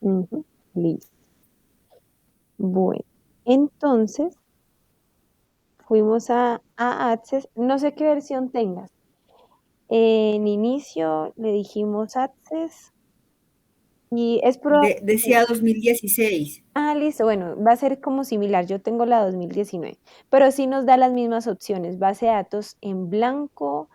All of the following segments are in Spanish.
Ujú, listo. Bueno, entonces fuimos a Access, no sé qué versión tengas. En inicio le dijimos Access y es probable. Decía 2016. Ah, listo, bueno, va a ser como similar. Yo tengo la 2019, pero sí nos da las mismas opciones, base de datos en blanco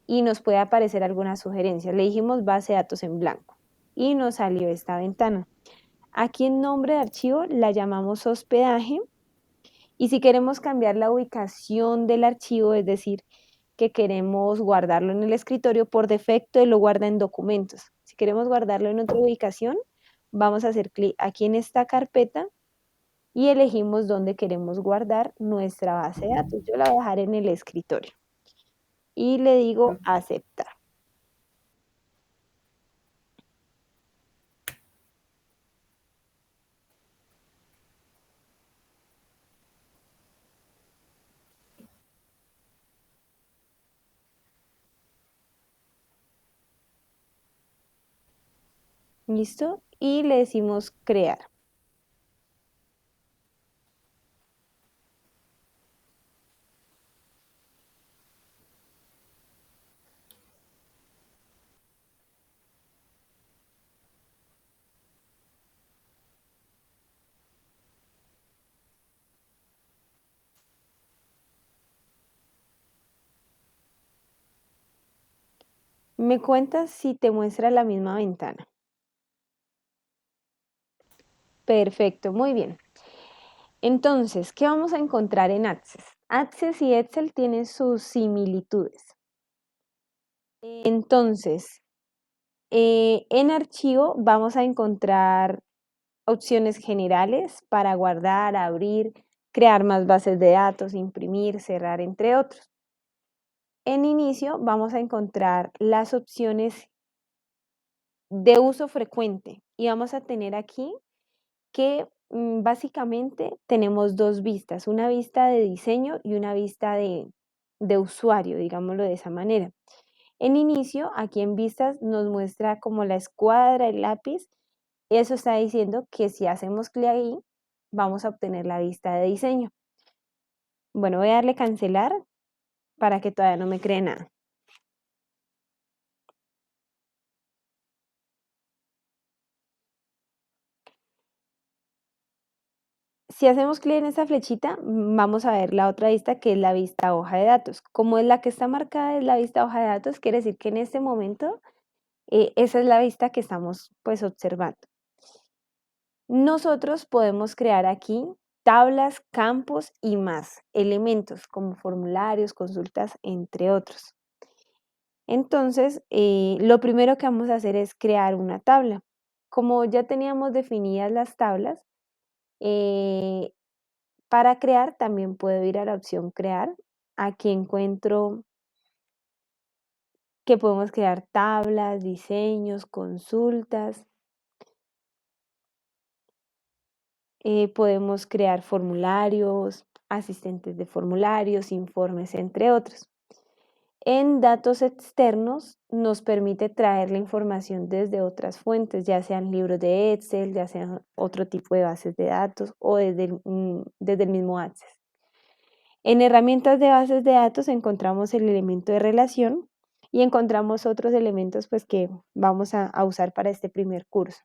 y nos puede aparecer alguna sugerencia. Le dijimos base de datos en blanco y nos salió esta ventana. Aquí en nombre de archivo la llamamos hospedaje y si queremos cambiar la ubicación del archivo, es decir, que queremos guardarlo en el escritorio, por defecto él lo guarda en documentos. Si queremos guardarlo en otra ubicación, vamos a hacer clic aquí en esta carpeta y elegimos dónde queremos guardar nuestra base de datos. Yo la voy a dejar en el escritorio y le digo aceptar. ¿Listo? Y le decimos crear. Me cuentas si te muestra la misma ventana. Perfecto, muy bien. Entonces, ¿qué vamos a encontrar en Access? Access y Excel tienen sus similitudes. Entonces, en archivo vamos a encontrar opciones generales para guardar, abrir, crear más bases de datos, imprimir, cerrar, entre otros. En inicio vamos a encontrar las opciones de uso frecuente y vamos a tener aquí que básicamente tenemos dos vistas, una vista de diseño y una vista de usuario, digámoslo de esa manera. En inicio, aquí en vistas nos muestra como la escuadra, el lápiz. Eso está diciendo que si hacemos clic ahí, vamos a obtener la vista de diseño. Bueno, voy a darle cancelar para que todavía no me cree nada. Si hacemos clic en esta flechita, vamos a ver la otra vista que es la vista hoja de datos. Como es la que está marcada es la vista hoja de datos, quiere decir que en este momento esa es la vista que estamos pues observando. Nosotros podemos crear aquí tablas, campos y más elementos como formularios, consultas, entre otros. Entonces, lo primero que vamos a hacer es crear una tabla. Como ya teníamos definidas las tablas, eh, para crear también puedo ir a la opción crear. Aquí encuentro que podemos crear tablas, diseños, consultas. Podemos crear formularios, asistentes de formularios, informes, entre otros. En datos externos nos permite traer la información desde otras fuentes, ya sean libros de Excel, ya sean otro tipo de bases de datos o desde el mismo Access. En herramientas de bases de datos encontramos el elemento de relación y encontramos otros elementos pues, que vamos a usar para este primer curso.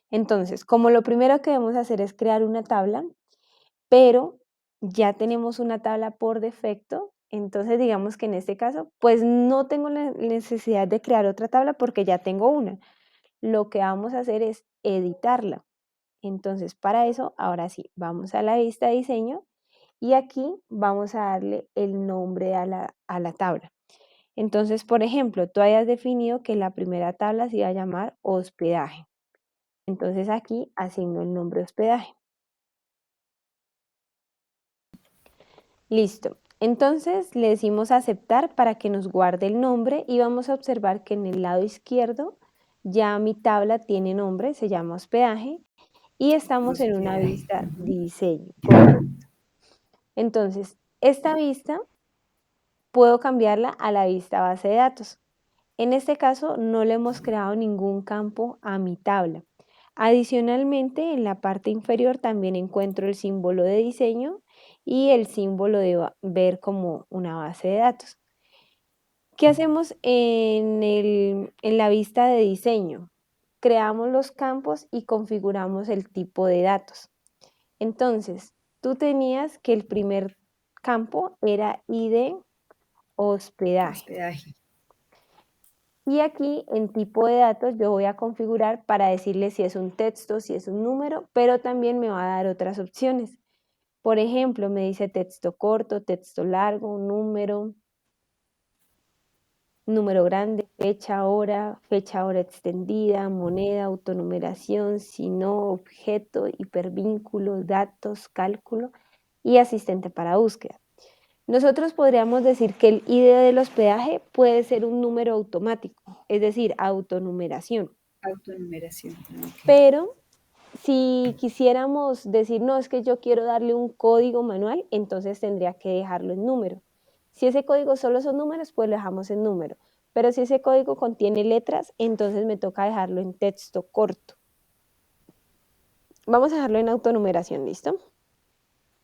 Entonces, como lo primero que debemos hacer es crear una tabla, pero ya tenemos una tabla por defecto, entonces digamos que en este caso, pues no tengo la necesidad de crear otra tabla porque ya tengo una. Lo que vamos a hacer es editarla. Entonces, para eso, ahora sí, vamos a la vista de diseño y aquí vamos a darle el nombre a la tabla. Entonces, por ejemplo, tú hayas definido que la primera tabla se iba a llamar hospedaje. Entonces aquí asigno el nombre hospedaje. Listo. Entonces le decimos aceptar para que nos guarde el nombre y vamos a observar que en el lado izquierdo ya mi tabla tiene nombre, se llama hospedaje y estamos en una vista diseño, correcto. Entonces, esta vista puedo cambiarla a la vista base de datos. En este caso no le hemos creado ningún campo a mi tabla. Adicionalmente, en la parte inferior también encuentro el símbolo de diseño y el símbolo de ver como una base de datos. ¿Qué hacemos en la vista de diseño? Creamos los campos y configuramos el tipo de datos. Entonces, tú tenías que el primer campo era ID hospedaje. Hospedaje. Y aquí en tipo de datos yo voy a configurar para decirle si es un texto, si es un número, pero también me va a dar otras opciones. Por ejemplo, me dice texto corto, texto largo, número grande, fecha, hora extendida, moneda, autonumeración, si no, objeto, hipervínculo, datos, cálculo y asistente para búsqueda. Nosotros podríamos decir que el ID del hospedaje puede ser un número automático, es decir, autonumeración. Autonumeración. Ok. Pero si quisiéramos decir, no, es que yo quiero darle un código manual, entonces tendría que dejarlo en número. Si ese código solo son números, pues lo dejamos en número. Pero si ese código contiene letras, entonces me toca dejarlo en texto corto. Vamos a dejarlo en autonumeración, ¿listo?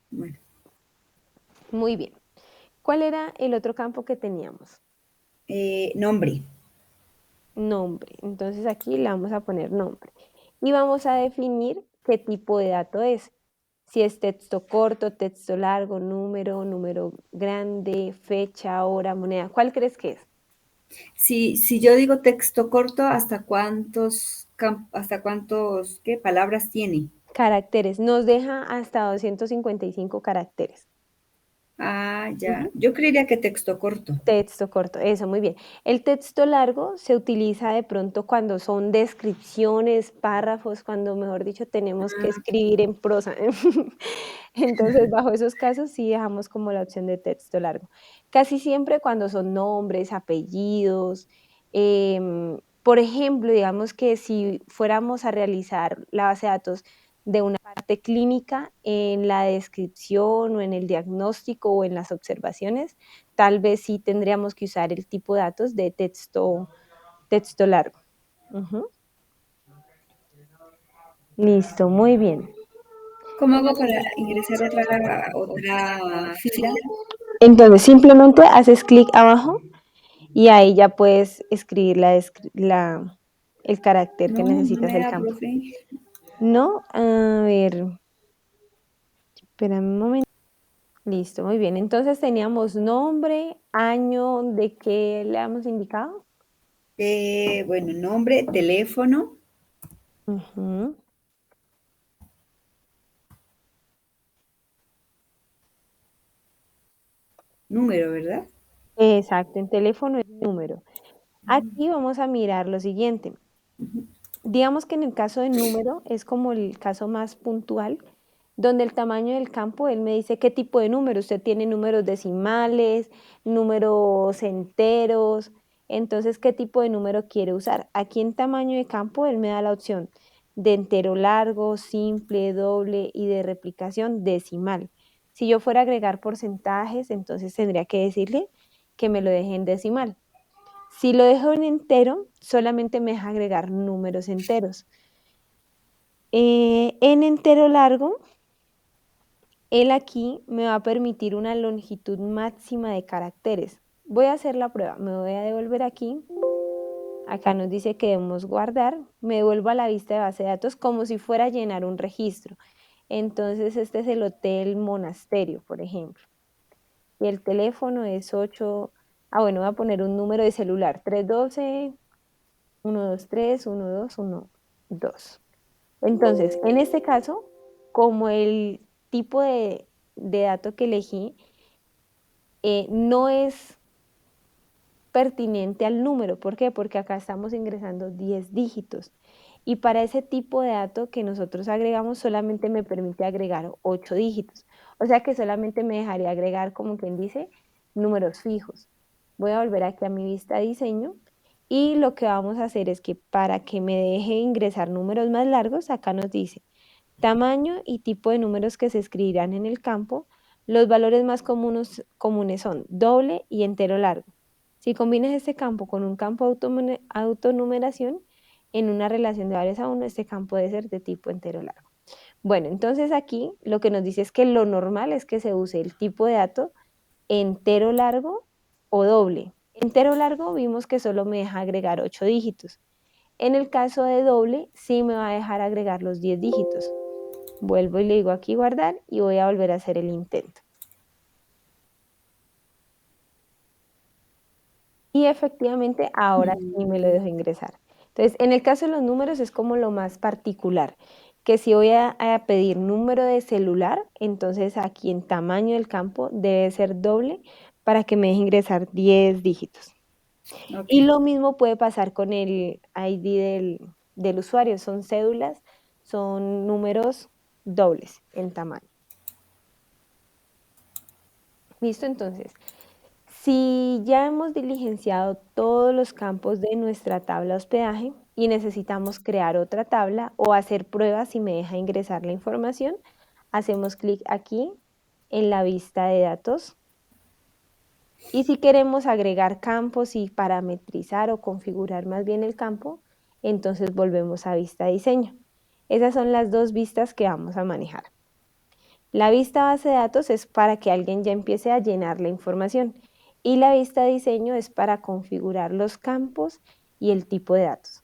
Bueno. Muy bien. ¿Cuál era el otro campo que teníamos? Nombre. Nombre. Entonces aquí le vamos a poner nombre. Y vamos a definir qué tipo de dato es. Si es texto corto, texto largo, número grande, fecha, hora, moneda. ¿Cuál crees que es? Si yo digo texto corto, hasta cuántos, qué palabras tiene? Caracteres. Nos deja hasta 255 caracteres. Ah, ya. Ujú. Yo creería que texto corto. Texto corto, eso, muy bien. El texto largo se utiliza de pronto cuando son descripciones, párrafos, cuando, mejor dicho, tenemos que Ah, escribir en prosa. Entonces, bajo esos casos, sí dejamos como la opción de texto largo. Casi siempre cuando son nombres, apellidos, por ejemplo, digamos que si fuéramos a realizar la base de datos de una parte clínica en la descripción o en el diagnóstico o en las observaciones, tal vez sí tendríamos que usar el tipo de datos de texto largo. Ujú. Listo, muy bien. ¿Cómo hago para ingresar otra fila? Entonces, simplemente haces clic abajo y ahí ya puedes escribir el carácter que No, no necesitas me del da, campo. profe. No, a ver, espérame un momento. Listo, muy bien. Entonces teníamos nombre, año, ¿de qué le hemos indicado? Bueno, nombre, teléfono, Ujú. número, ¿verdad? Exacto, en teléfono es número. Aquí vamos a mirar lo siguiente. Digamos que en el caso de número es como el caso más puntual, donde el tamaño del campo, él me dice qué tipo de número. Usted tiene números decimales, números enteros, entonces qué tipo de número quiere usar. Aquí en tamaño de campo, él me da la opción de entero largo, simple, doble y de replicación decimal. Si yo fuera a agregar porcentajes, entonces tendría que decirle que me lo deje en decimal. Si lo dejo en entero, solamente me deja agregar números enteros. En entero largo, él aquí me va a permitir una longitud máxima de caracteres. Voy a hacer la prueba, me voy a devolver aquí. Acá nos dice que debemos guardar. Me devuelvo a la vista de base de datos como si fuera a llenar un registro. Entonces, este es el Hotel Monasterio, por ejemplo. Y el teléfono es 8. Bueno, voy a poner un número de celular, 312-123-121-2. Entonces, en este caso, como el tipo de dato que elegí no es pertinente al número. ¿Por qué? Porque acá estamos ingresando 10 dígitos. Y para ese tipo de dato que nosotros agregamos, solamente me permite agregar 8 dígitos. O sea que solamente me dejaría agregar, como quien dice, números fijos. Voy a volver aquí a mi vista de diseño y lo que vamos a hacer es que para que me deje ingresar números más largos, acá nos dice tamaño y tipo de números que se escribirán en el campo. Los valores más comunes son doble y entero largo. Si combinas este campo con un campo autonumeración, en una relación de varios a uno, este campo debe ser de tipo entero largo. Bueno, entonces aquí lo que nos dice es que lo normal es que se use el tipo de dato entero largo o doble. Entero largo vimos que solo me deja agregar 8 dígitos. En el caso de doble, sí me va a dejar agregar los 10 dígitos. Vuelvo y le digo aquí guardar y voy a volver a hacer el intento. Y efectivamente ahora sí me lo dejo ingresar. Entonces, en el caso de los números es como lo más particular, que si voy a pedir número de celular, entonces aquí en tamaño del campo debe ser doble para que me deje ingresar 10 dígitos. Ok. Y lo mismo puede pasar con el ID del usuario, son cédulas, son números dobles en tamaño. ¿Listo? Entonces, si ya hemos diligenciado todos los campos de nuestra tabla de hospedaje y necesitamos crear otra tabla o hacer pruebas si me deja ingresar la información, hacemos clic aquí en la vista de datos. Y si queremos agregar campos y parametrizar o configurar más bien el campo, entonces volvemos a vista diseño. Esas son las dos vistas que vamos a manejar. La vista base de datos es para que alguien ya empiece a llenar la información y la vista diseño es para configurar los campos y el tipo de datos.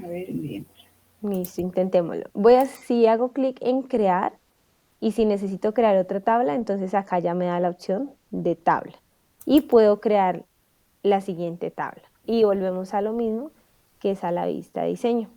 A ver, bien. Listo, intentémoslo. Si hago clic en crear y si necesito crear otra tabla, entonces acá ya me da la opción de tabla y puedo crear la siguiente tabla. Y volvemos a lo mismo que es a la vista diseño.